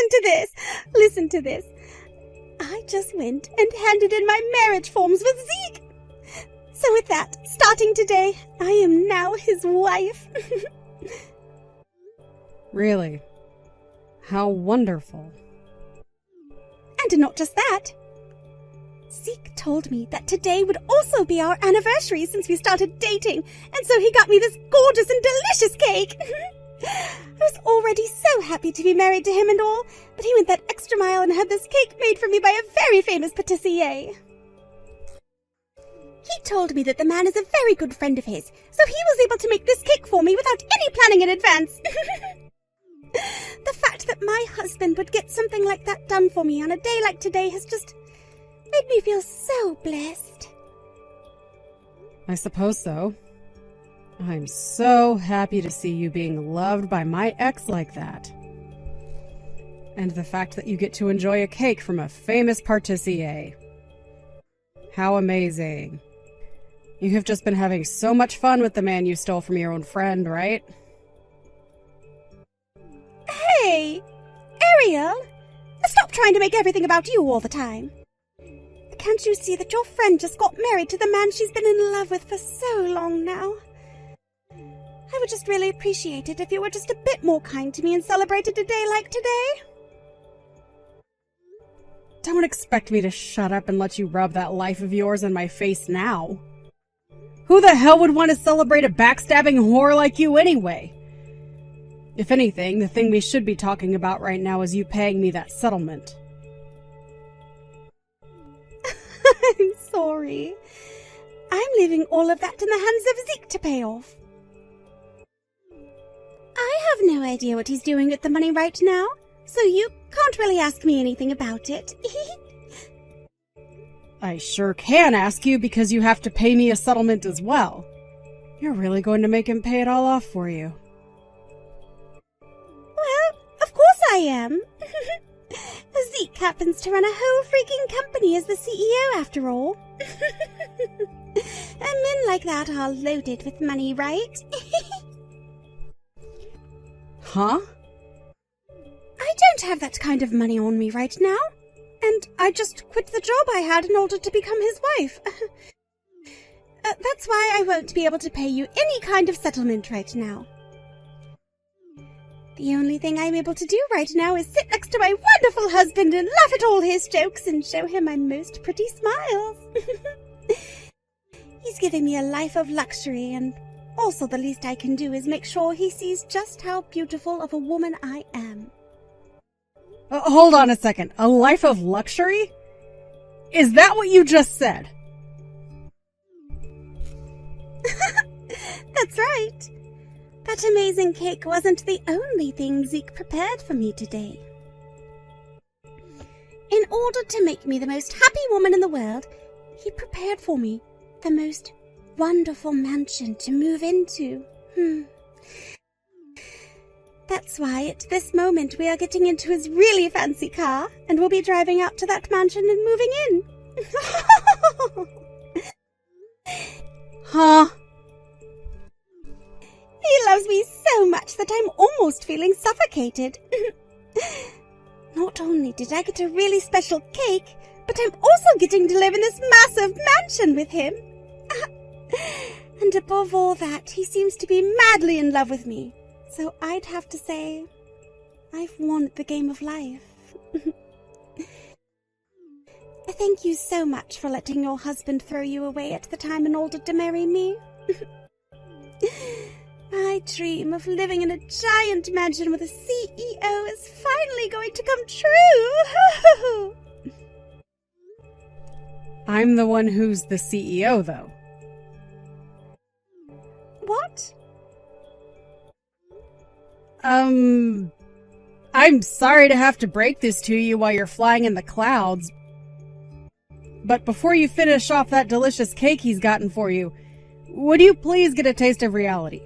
listen to this. Listen to this. I just went and handed in my marriage forms with Zeke. So with that, starting today, I am now his wife. Really? How wonderful. And not just that. Zeke told me that today would also be our anniversary since we started dating, and so he got me this gorgeous and delicious cake. I was already so happy to be married to him and all, but he went that extra mile and had this cake made for me by a very famous patissier. He told me that the man is a very good friend of his, so he was able to make this cake for me without any planning in advance. The fact that my husband would get something like that done for me on a day like today has just made me feel so blessed. I suppose so. I'm so happy to see you being loved by my ex like that. And the fact that you get to enjoy a cake from a famous patissier. How amazing. You have just been having so much fun with the man you stole from your own friend, right? Hey, Ariel! Stop trying to make everything about you all the time. Can't you see that your friend just got married to the man she's been in love with for so long now? I would just really appreciate it if you were just a bit more kind to me and celebrated a day like today. Don't expect me to shut up and let you rub that life of yours in my face now. Who the hell would want to celebrate a backstabbing whore like you anyway? If anything, the thing we should be talking about right now is you paying me that settlement. I'm sorry. I'm leaving all of that in the hands of Zeke to pay off. I have no idea what he's doing with the money right now, so you can't really ask me anything about it. I sure can ask you because you have to pay me a settlement as well. You're really going to make him pay it all off for you. Well, of course I am. Zeke happens to run a whole freaking company as the CEO, after all. And men like that are loaded with money, right? Huh? I don't have that kind of money on me right now. And I just quit the job I had in order to become his wife. That's why I won't be able to pay you any kind of settlement right now. The only thing I'm able to do right now is sit next to my wonderful husband and laugh at all his jokes and show him my most pretty smiles. He's giving me a life of luxury, and also the least I can do is make sure he sees just how beautiful of a woman I am. Hold on a second. A life of luxury? Is that what you just said? That's right. That amazing cake wasn't the only thing Zeke prepared for me today. In order to make me the most happy woman in the world, he prepared for me the most wonderful mansion to move into. That's why at this moment we are getting into his really fancy car, and we'll be driving out to that mansion and moving in. Huh? He loves me so much that I'm almost feeling suffocated. Not only did I get a really special cake, but I'm also getting to live in this massive mansion with him. And above all that, he seems to be madly in love with me. So I'd have to say, I've won at the game of life. Thank you so much for letting your husband throw you away at the time in order to marry me. My dream of living in a giant mansion with a CEO is finally going to come true. I'm the one who's the CEO, though. What? I'm sorry to have to break this to you while you're flying in the clouds. But before you finish off that delicious cake he's gotten for you, would you please get a taste of reality?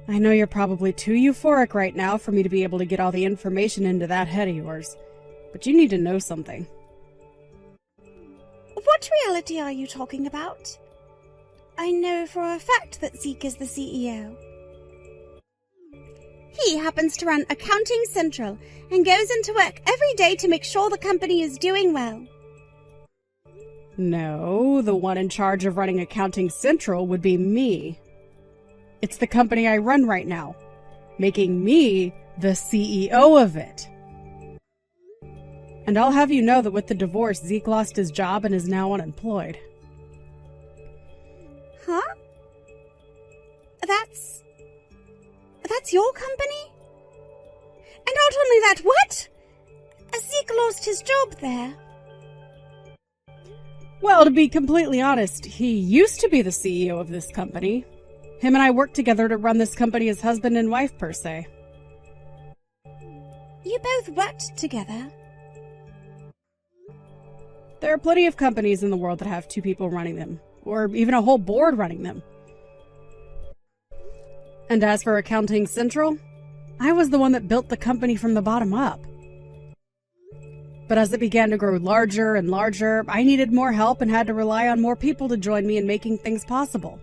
I know you're probably too euphoric right now for me to be able to get all the information into that head of yours, but you need to know something. What reality are you talking about? I know for a fact that Zeke is the CEO. He happens to run Accounting Central and goes into work every day to make sure the company is doing well. No, the one in charge of running Accounting Central would be me. It's the company I run right now, making me the CEO of it. And I'll have you know that with the divorce, Zeke lost his job and is now unemployed. Huh? That's your company? And not only that, what? Zeke lost his job there. Well, to be completely honest, he used to be the CEO of this company. Him and I worked together to run this company as husband and wife, per se. You both worked together? There are plenty of companies in the world that have two people running them, or even a whole board running them. And as for Accounting Central, I was the one that built the company from the bottom up. But as it began to grow larger and larger, I needed more help and had to rely on more people to join me in making things possible.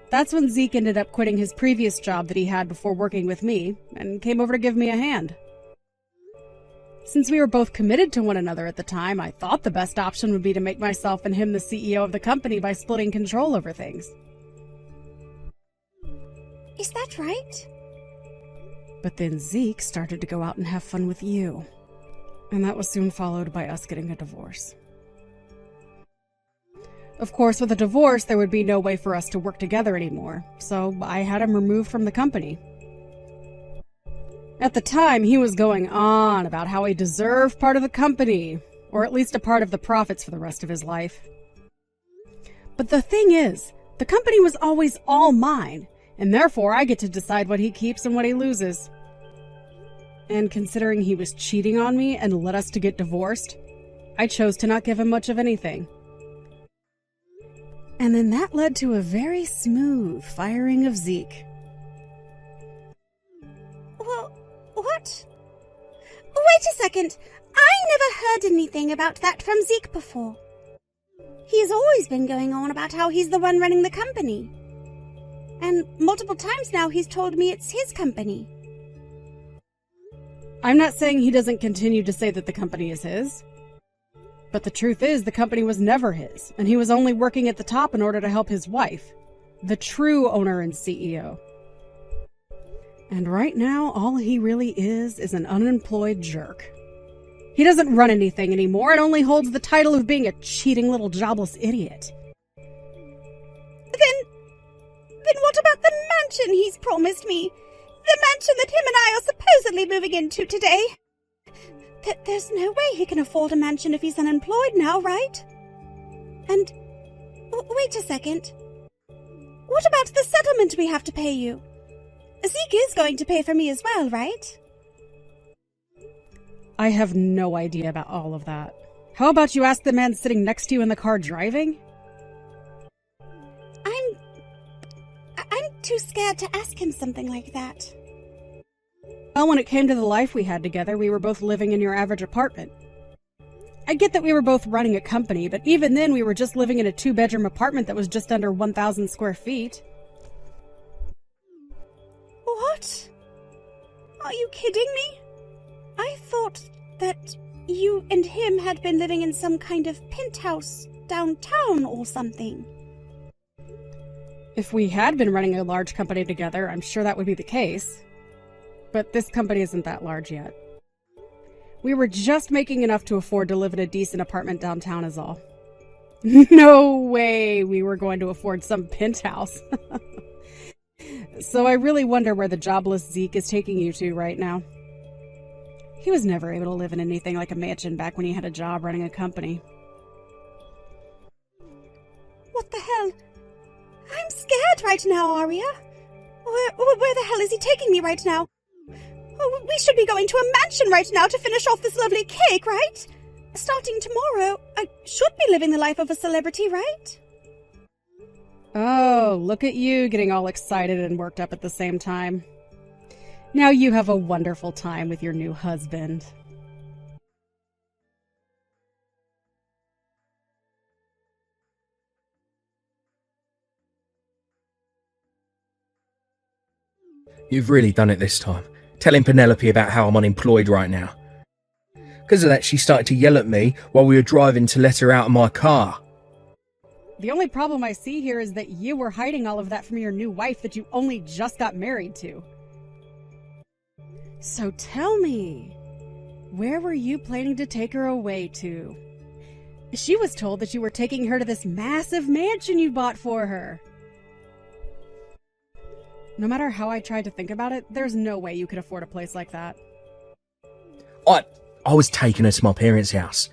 That's when Zeke ended up quitting his previous job that he had before working with me and came over to give me a hand. Since we were both committed to one another at the time, I thought the best option would be to make myself and him the CEO of the company by splitting control over things. Is that right? But then Zeke started to go out and have fun with you. And that was soon followed by us getting a divorce. Of course, with a divorce, there would be no way for us to work together anymore, so I had him removed from the company. At the time, he was going on about how he deserved part of the company, or at least a part of the profits for the rest of his life. But the thing is, the company was always all mine, and therefore I get to decide what he keeps and what he loses. And considering he was cheating on me and led us to get divorced, I chose to not give him much of anything. And then that led to a very smooth firing of Zeke. Well, what? Wait a second. I never heard anything about that from Zeke before. He's always been going on about how he's the one running the company. And multiple times now he's told me it's his company. I'm not saying he doesn't continue to say that the company is his. But the truth is, the company was never his, and he was only working at the top in order to help his wife, the true owner and CEO. And right now, all he really is an unemployed jerk. He doesn't run anything anymore and only holds the title of being a cheating little jobless idiot. Then what about the mansion he's promised me? The mansion that him and I are supposedly moving into today? There's no way he can afford a mansion if he's unemployed now, right? And wait a second. What about the settlement we have to pay you? Zeke is going to pay for me as well, right? I have no idea about all of that. How about you ask the man sitting next to you in the car driving? I'm too scared to ask him something like that. Well, when it came to the life we had together, we were both living in your average apartment. I get that we were both running a company, but even then we were just living in a 2-bedroom apartment that was just under 1,000 square feet. What? Are you kidding me? I thought that you and him had been living in some kind of penthouse downtown or something. If we had been running a large company together, I'm sure that would be the case. But this company isn't that large yet. We were just making enough to afford to live in a decent apartment downtown is all. No way we were going to afford some penthouse. So I really wonder where the jobless Zeke is taking you to right now. He was never able to live in anything like a mansion back when he had a job running a company. What the hell? I'm scared right now, Arya. Where the hell is he taking me right now? Oh, we should be going to a mansion right now to finish off this lovely cake, right? Starting tomorrow, I should be living the life of a celebrity, right? Oh, look at you getting all excited and worked up at the same time. Now you have a wonderful time with your new husband. You've really done it this time, telling Penelope about how I'm unemployed right now. Because of that, she started to yell at me while we were driving to let her out of my car. The only problem I see here is that you were hiding all of that from your new wife that you only just got married to. So tell me, where were you planning to take her away to? She was told that you were taking her to this massive mansion you bought for her. No matter how I tried to think about it, there's no way you could afford a place like that. I was taking her to my parents' house.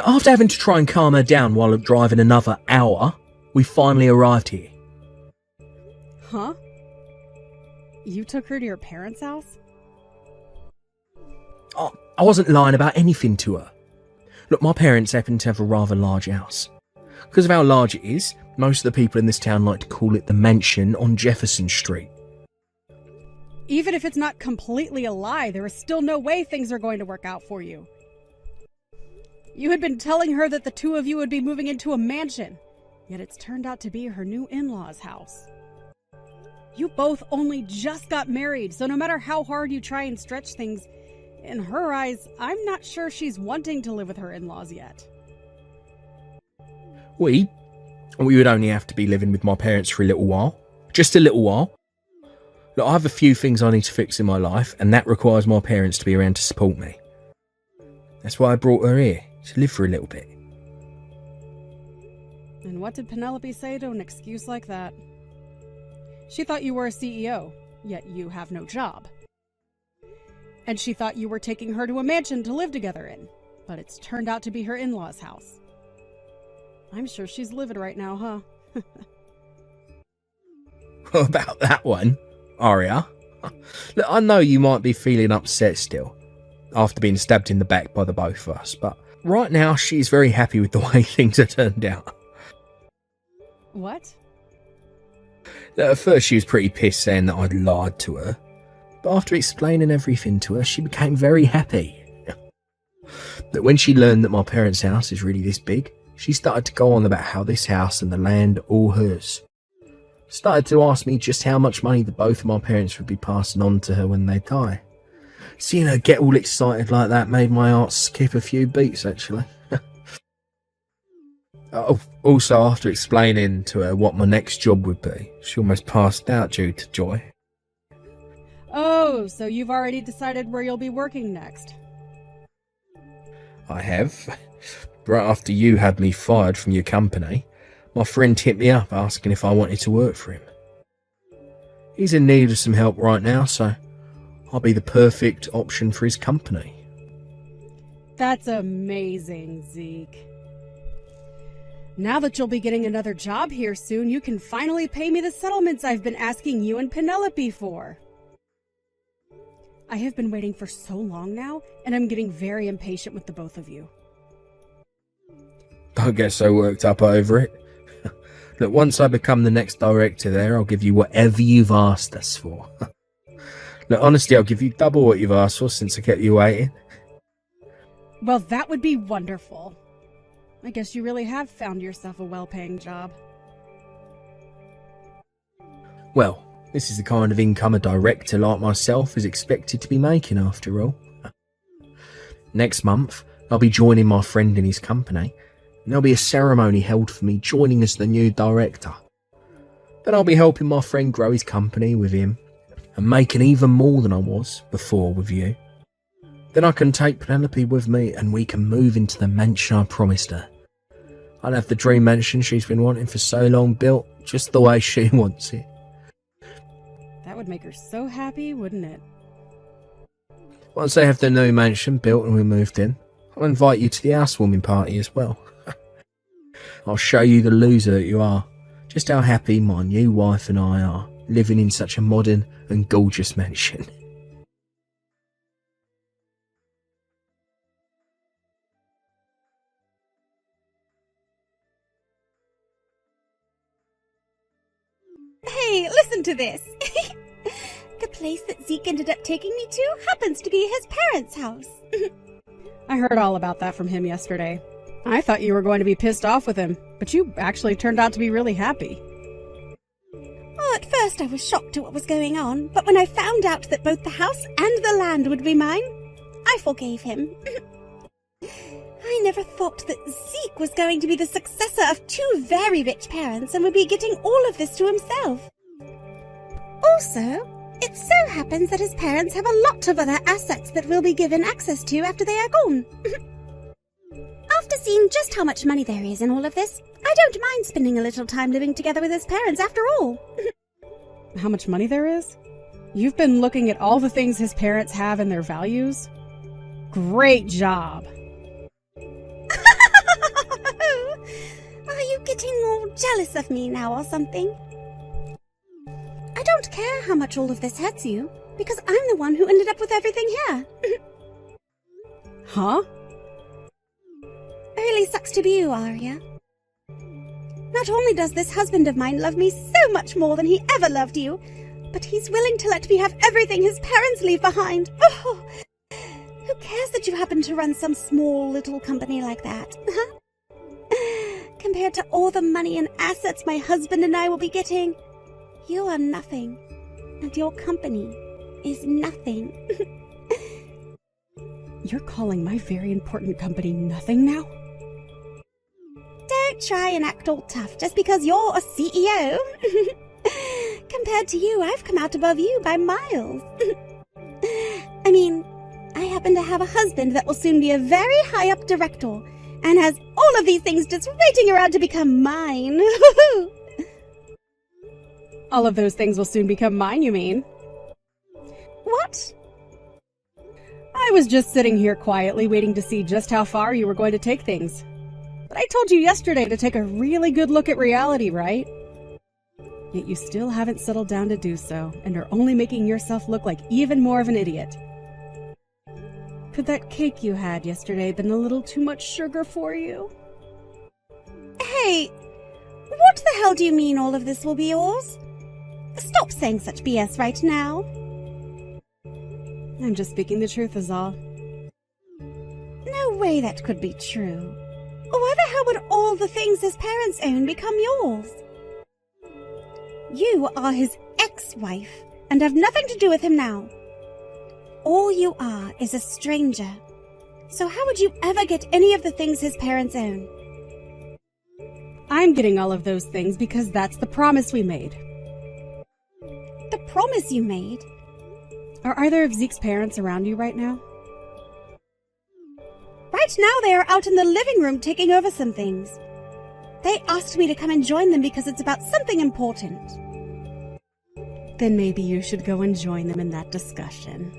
After having to try and calm her down while driving another hour, we finally arrived here. Huh? You took her to your parents' house? I wasn't lying about anything to her. Look, my parents happen to have a rather large house. Because of how large it is, most of the people in this town like to call it the mansion on Jefferson Street. Even if it's not completely a lie, there is still no way things are going to work out for you. You had been telling her that the two of you would be moving into a mansion, yet it's turned out to be her new in-laws' house. You both only just got married, so no matter how hard you try and stretch things, in her eyes, I'm not sure she's wanting to live with her in-laws yet. We would only have to be living with my parents for a little while. Just a little while. Look, I have a few things I need to fix in my life, and that requires my parents to be around to support me. That's why I brought her here, to live for a little bit. And what did Penelope say to an excuse like that? She thought you were a CEO, yet you have no job. And she thought you were taking her to a mansion to live together in, but it's turned out to be her in-laws' house. I'm sure she's livid right now, huh? About that one, Aria. Look, I know you might be feeling upset still, after being stabbed in the back by the both of us, but right now she's very happy with the way things have turned out. What? At first she was pretty pissed saying that I'd lied to her, but after explaining everything to her, she became very happy. That when she learned that my parents' house is really this big, she started to go on about how this house and the land are all hers. Started to ask me just how much money the both of my parents would be passing on to her when they die. Seeing her get all excited like that made my heart skip a few beats, actually. Also, after explaining to her what my next job would be, she almost passed out due to joy. Oh, so you've already decided where you'll be working next? I have. Right after you had me fired from your company, my friend hit me up asking if I wanted to work for him. He's in need of some help right now, so I'll be the perfect option for his company. That's amazing, Zeke. Now that you'll be getting another job here soon, you can finally pay me the settlements I've been asking you and Penelope for. I have been waiting for so long now, and I'm getting very impatient with the both of you. Don't get so worked up over it. Look, once I become the next director there, I'll give you whatever you've asked us for. Look, honestly, I'll give you double what you've asked for since I kept you waiting. Well, that would be wonderful. I guess you really have found yourself a well-paying job. Well, this is the kind of income a director like myself is expected to be making after all. Next month, I'll be joining my friend in his company, and there'll be a ceremony held for me joining as the new director. Then I'll be helping my friend grow his company with him, and making even more than I was before with you. Then I can take Penelope with me and we can move into the mansion I promised her. I'll have the dream mansion she's been wanting for so long built just the way she wants it. That would make her so happy, wouldn't it? Once they have the new mansion built and we moved in, I'll invite you to the housewarming party as well. I'll show you the loser that you are, just how happy my new wife and I are, living in such a modern and gorgeous mansion. Hey, listen to this. The place that Zeke ended up taking me to happens to be his parents' house. I heard all about that from him yesterday. I thought you were going to be pissed off with him, but you actually turned out to be really happy. Well, at first I was shocked at what was going on, but when I found out that both the house and the land would be mine, I forgave him. I never thought that Zeke was going to be the successor of two very rich parents and would be getting all of this to himself. Also, it so happens that his parents have a lot of other assets that we'll be given access to after they are gone. After seeing just how much money there is in all of this, I don't mind spending a little time living together with his parents after all. How much money there is? You've been looking at all the things his parents have and their values? Great job! Are you getting all jealous of me now or something? I don't care how much all of this hurts you, because I'm the one who ended up with everything here. Huh? It really sucks to be you, Arya. Not only does this husband of mine love me so much more than he ever loved you, but he's willing to let me have everything his parents leave behind. Oh, who cares that you happen to run some small little company like that? Compared to all the money and assets my husband and I will be getting, you are nothing, and your company is nothing. You're calling my very important company nothing now? Don't try and act all tough just because you're a CEO. Compared to you, I've come out above you by miles. I mean, I happen to have a husband that will soon be a very high-up director and has all of these things just waiting around to become mine. All of those things will soon become mine, you mean? What? I was just sitting here quietly waiting to see just how far you were going to take things. But I told you yesterday to take a really good look at reality, right? Yet you still haven't settled down to do so, and are only making yourself look like even more of an idiot. Could that cake you had yesterday been a little too much sugar for you? Hey, what the hell do you mean all of this will be yours? Stop saying such BS right now. I'm just speaking the truth is all. No way that could be true. Why the hell would all the things his parents own become yours? You are his ex-wife and have nothing to do with him now. All you are is a stranger. So how would you ever get any of the things his parents own? I'm getting all of those things because that's the promise we made. The promise you made? Are either of Zeke's parents around you right now? Right now they are out in the living room taking over some things. They asked me to come and join them because it's about something important. Then maybe you should go and join them in that discussion.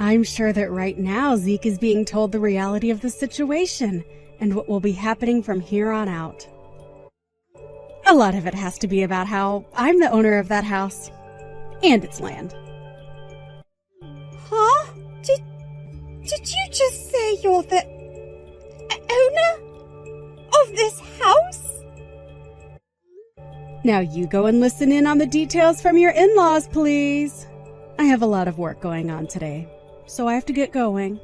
I'm sure that right now Zeke is being told the reality of the situation and what will be happening from here on out. A lot of it has to be about how I'm the owner of that house and its land. Huh? Did you just say you're the owner of this house? Now you go and listen in on the details from your in-laws, please. I have a lot of work going on today, so I have to get going.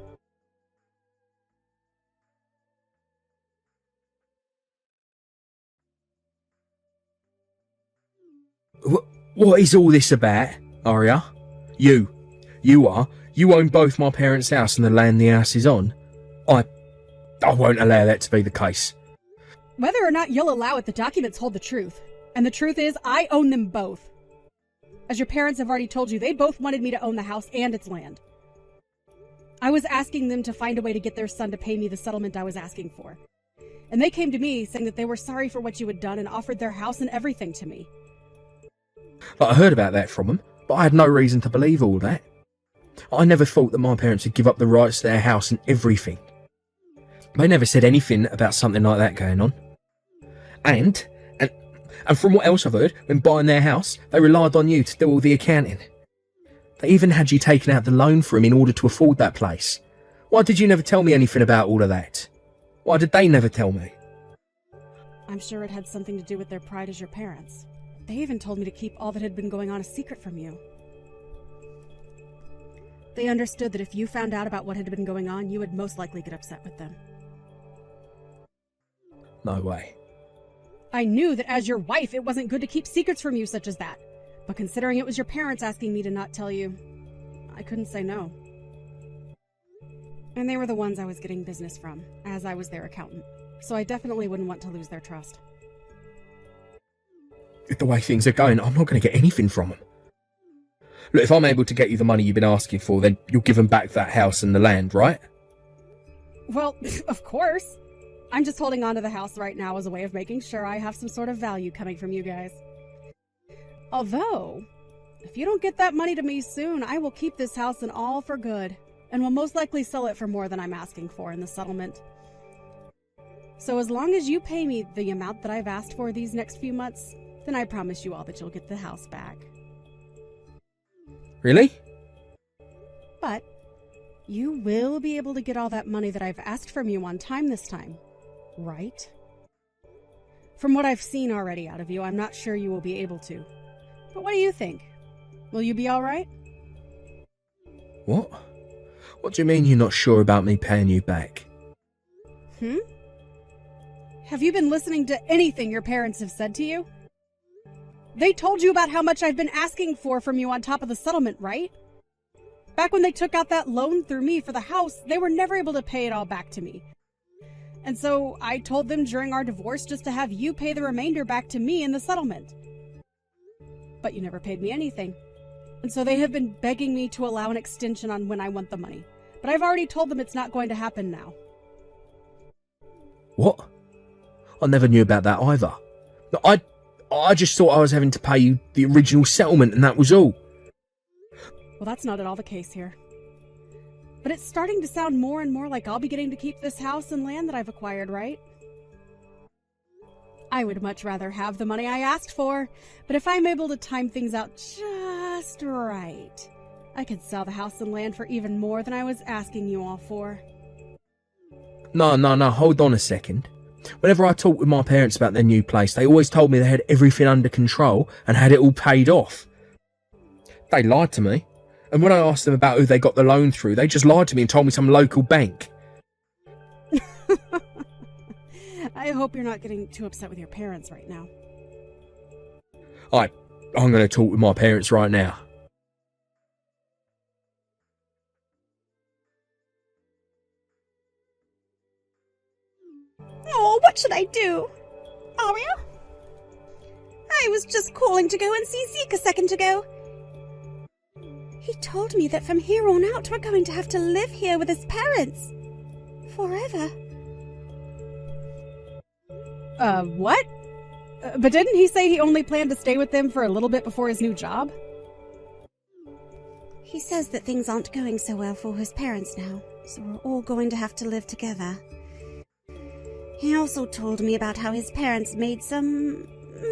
What is all this about, Arya? You own both my parents' house and the land the house is on. I won't allow that to be the case. Whether or not you'll allow it, the documents hold the truth. And the truth is, I own them both. As your parents have already told you, they both wanted me to own the house and its land. I was asking them to find a way to get their son to pay me the settlement I was asking for. And they came to me saying that they were sorry for what you had done and offered their house and everything to me. I heard about that from them, but I had no reason to believe all that. I never thought that my parents would give up the rights to their house and everything. They never said anything about something like that going on. And from what else I've heard, when buying their house, they relied on you to do all the accounting. They even had you taking out the loan for him in order to afford that place. Why did you never tell me anything about all of that? Why did they never tell me? I'm sure it had something to do with their pride as your parents. They even told me to keep all that had been going on a secret from you. They understood that if you found out about what had been going on, you would most likely get upset with them. No way. I knew that as your wife, it wasn't good to keep secrets from you such as that. But considering it was your parents asking me to not tell you, I couldn't say no. And they were the ones I was getting business from, as I was their accountant. So I definitely wouldn't want to lose their trust. The way things are going, I'm not going to get anything from them. Look, if I'm able to get you the money you've been asking for, then you'll give them back that house and the land, right? Well, of course. I'm just holding on to the house right now as a way of making sure I have some sort of value coming from you guys. Although, if you don't get that money to me soon, I will keep this house and all for good, and will most likely sell it for more than I'm asking for in the settlement. So as long as you pay me the amount that I've asked for these next few months, then I promise you all that you'll get the house back. Really? But you will be able to get all that money that I've asked from you on time this time, right? From what I've seen already out of you, I'm not sure you will be able to. But what do you think? Will you be all right? What? What do you mean you're not sure about me paying you back? Have you been listening to anything your parents have said to you? They told you about how much I've been asking for from you on top of the settlement, right? Back when they took out that loan through me for the house, they were never able to pay it all back to me. And so I told them during our divorce just to have you pay the remainder back to me in the settlement. But you never paid me anything. And so they have been begging me to allow an extension on when I want the money. But I've already told them it's not going to happen now. What? I never knew about that either. I just thought I was having to pay you the original settlement and that was all. Well, that's not at all the case here. But it's starting to sound more and more like I'll be getting to keep this house and land that I've acquired, right? I would much rather have the money I asked for, but if I'm able to time things out just right, I could sell the house and land for even more than I was asking you all for. No, hold on a second. Whenever I talked with my parents about their new place, they always told me they had everything under control and had it all paid off. They lied to me. And when I asked them about who they got the loan through, they just lied to me and told me some local bank. I hope you're not getting too upset with your parents right now. I'm going to talk with my parents right now. Oh, what should I do? Arya? I was just calling to go and see Zeke a second ago. He told me that from here on out we're going to have to live here with his parents. Forever. What? But didn't he say he only planned to stay with them for a little bit before his new job? He says that things aren't going so well for his parents now, so we're all going to have to live together. He also told me about how his parents made some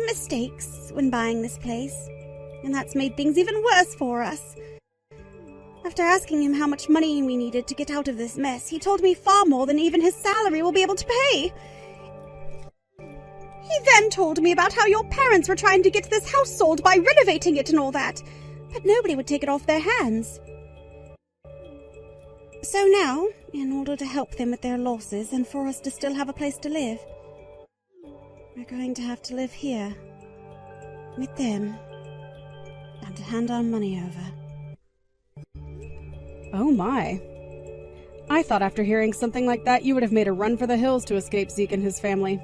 mistakes when buying this place, and that's made things even worse for us. After asking him how much money we needed to get out of this mess, he told me far more than even his salary will be able to pay. He then told me about how your parents were trying to get this house sold by renovating it and all that, but nobody would take it off their hands. So now, in order to help them with their losses and for us to still have a place to live, we're going to have to live here, with them, and to hand our money over. Oh my. I thought after hearing something like that you would have made a run for the hills to escape Zeke and his family.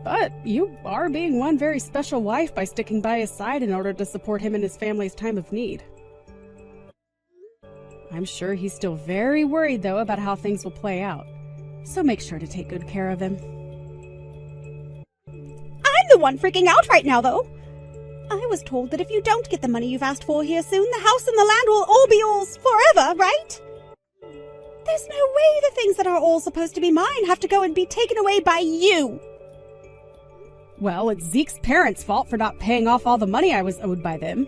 But you are being one very special wife by sticking by his side in order to support him in his family's time of need. I'm sure he's still very worried, though, about how things will play out. So make sure to take good care of him. I'm the one freaking out right now, though. I was told that if you don't get the money you've asked for here soon, the house and the land will all be yours forever, right? There's no way the things that are all supposed to be mine have to go and be taken away by you. Well, it's Zeke's parents' fault for not paying off all the money I was owed by them.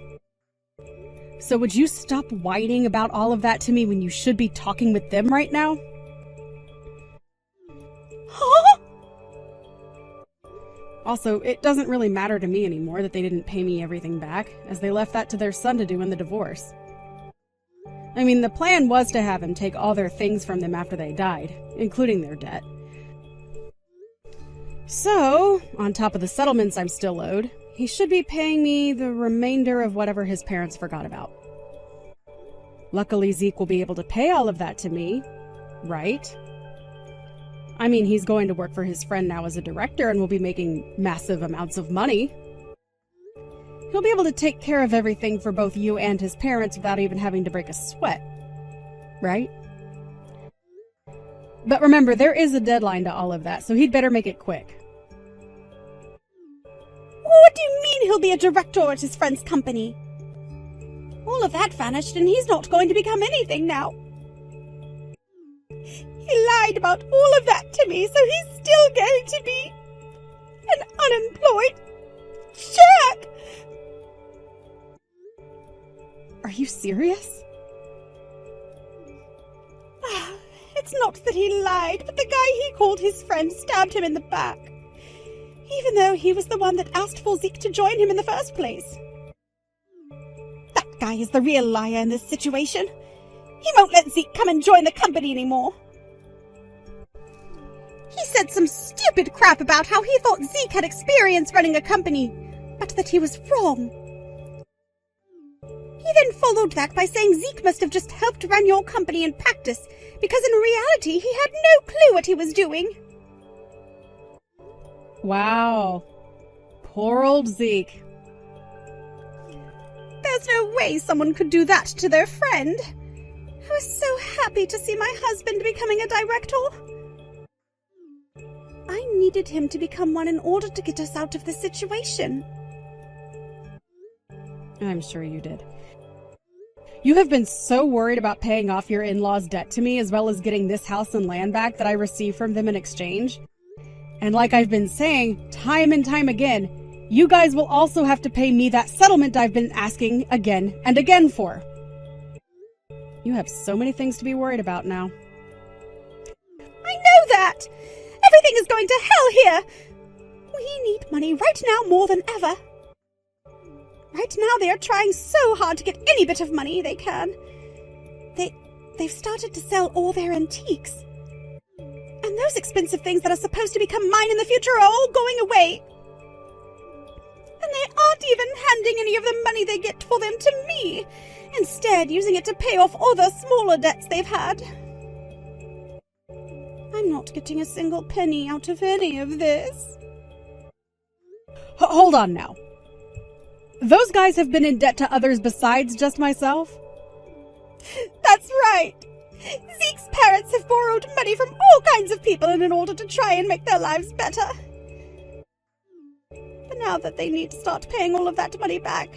So would you stop whining about all of that to me when you should be talking with them right now? Huh? Also, it doesn't really matter to me anymore that they didn't pay me everything back, as they left that to their son to do in the divorce. I mean, the plan was to have him take all their things from them after they died, including their debt. So, on top of the settlements I'm still owed, he should be paying me the remainder of whatever his parents forgot about. Luckily, Zeke will be able to pay all of that to me, right? I mean, he's going to work for his friend now as a director and will be making massive amounts of money. He'll be able to take care of everything for both you and his parents without even having to break a sweat, right? But remember, there is a deadline to all of that, so he'd better make it quick. What do you mean he'll be a director at his friend's company? All of that vanished and he's not going to become anything now. He lied about all of that to me, so he's still going to be an unemployed jerk. Are you serious? It's not that he lied, but the guy he called his friend stabbed him in the back, even though he was the one that asked for Zeke to join him in the first place. That guy is the real liar in this situation. He won't let Zeke come and join the company anymore. He said some stupid crap about how he thought Zeke had experience running a company, but that he was wrong. He then followed that by saying Zeke must have just helped run your company in practice, because in reality he had no clue what he was doing. Wow. Poor old Zeke. There's no way someone could do that to their friend. I was so happy to see my husband becoming a director. I needed him to become one in order to get us out of this situation. I'm sure you did. You have been so worried about paying off your in-laws' debt to me as well as getting this house and land back that I received from them in exchange. And like I've been saying time and time again, you guys will also have to pay me that settlement I've been asking again and again for. You have so many things to be worried about now. I know that! Everything is going to hell here! We need money right now more than ever. Right now they are trying so hard to get any bit of money they can. They've started to sell all their antiques. And those expensive things that are supposed to become mine in the future are all going away. And they aren't even handing any of the money they get for them to me, instead using it to pay off other smaller debts they've had. I'm not getting a single penny out of any of this. Hold on now. Those guys have been in debt to others besides just myself? That's right. Zeke's parents have borrowed money from all kinds of people in order to try and make their lives better. But now that they need to start paying all of that money back,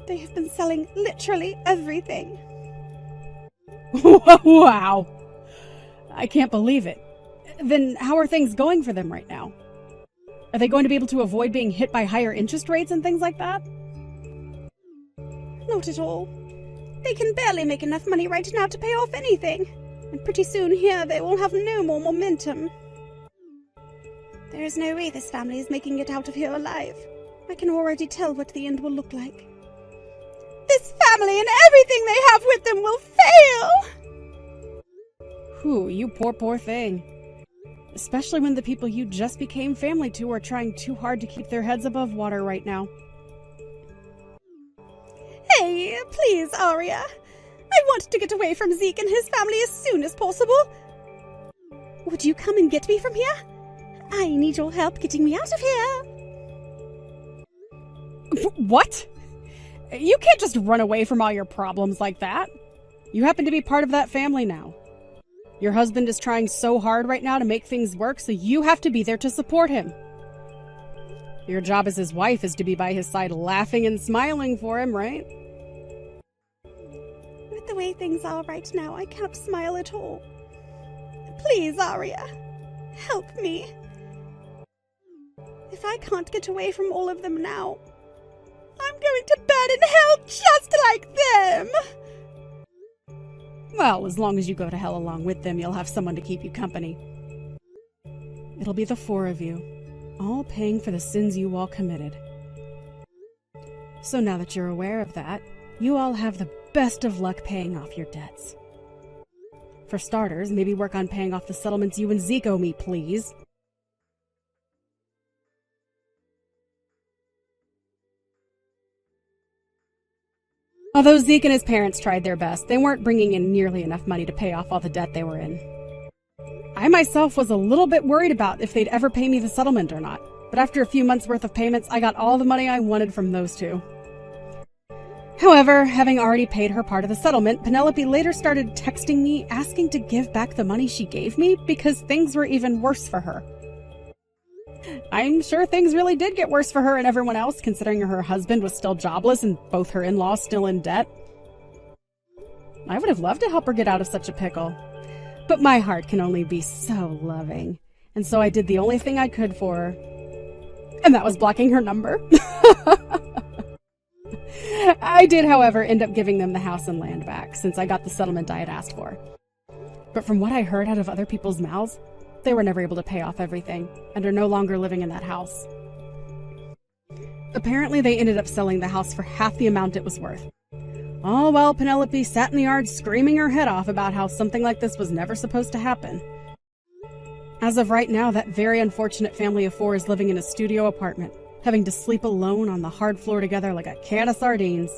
they have been selling literally everything. Wow. I can't believe it. Then how are things going for them right now? Are they going to be able to avoid being hit by higher interest rates and things like that? Not at all. They can barely make enough money right now to pay off anything. And pretty soon here they will have no more momentum. There is no way this family is making it out of here alive. I can already tell what the end will look like. This family and everything they have with them will fail! Whew, you poor thing. Especially when the people you just became family to are trying too hard to keep their heads above water right now. Hey, please, Arya. I want to get away from Zeke and his family as soon as possible. Would you come and get me from here? I need your help getting me out of here. What? You can't just run away from all your problems like that. You happen to be part of that family now. Your husband is trying so hard right now to make things work, so you have to be there to support him. Your job as his wife is to be by his side laughing and smiling for him, right? With the way things are right now, I can't smile at all. Please, Arya, help me. If I can't get away from all of them now, I'm going to burn in hell just like them! Well, as long as you go to hell along with them, you'll have someone to keep you company. It'll be the four of you, all paying for the sins you all committed. So now that you're aware of that, you all have the best of luck paying off your debts. For starters, maybe work on paying off the settlements you and Zeke owe me, please. Although Zeke and his parents tried their best, they weren't bringing in nearly enough money to pay off all the debt they were in. I myself was a little bit worried about if they'd ever pay me the settlement or not, but after a few months' worth of payments, I got all the money I wanted from those two. However, having already paid her part of the settlement, Penelope later started texting me asking to give back the money she gave me because things were even worse for her. I'm sure things really did get worse for her and everyone else, considering her husband was still jobless and both her in-laws still in debt. I would have loved to help her get out of such a pickle, but my heart can only be so loving, and so I did the only thing I could for her, and that was blocking her number. I did, however, end up giving them the house and land back, since I got the settlement I had asked for. But from what I heard out of other people's mouths, they were never able to pay off everything, and are no longer living in that house. Apparently, they ended up selling the house for half the amount it was worth. All while Penelope sat in the yard screaming her head off about how something like this was never supposed to happen. As of right now, that very unfortunate family of 4 is living in a studio apartment, having to sleep alone on the hard floor together like a can of sardines.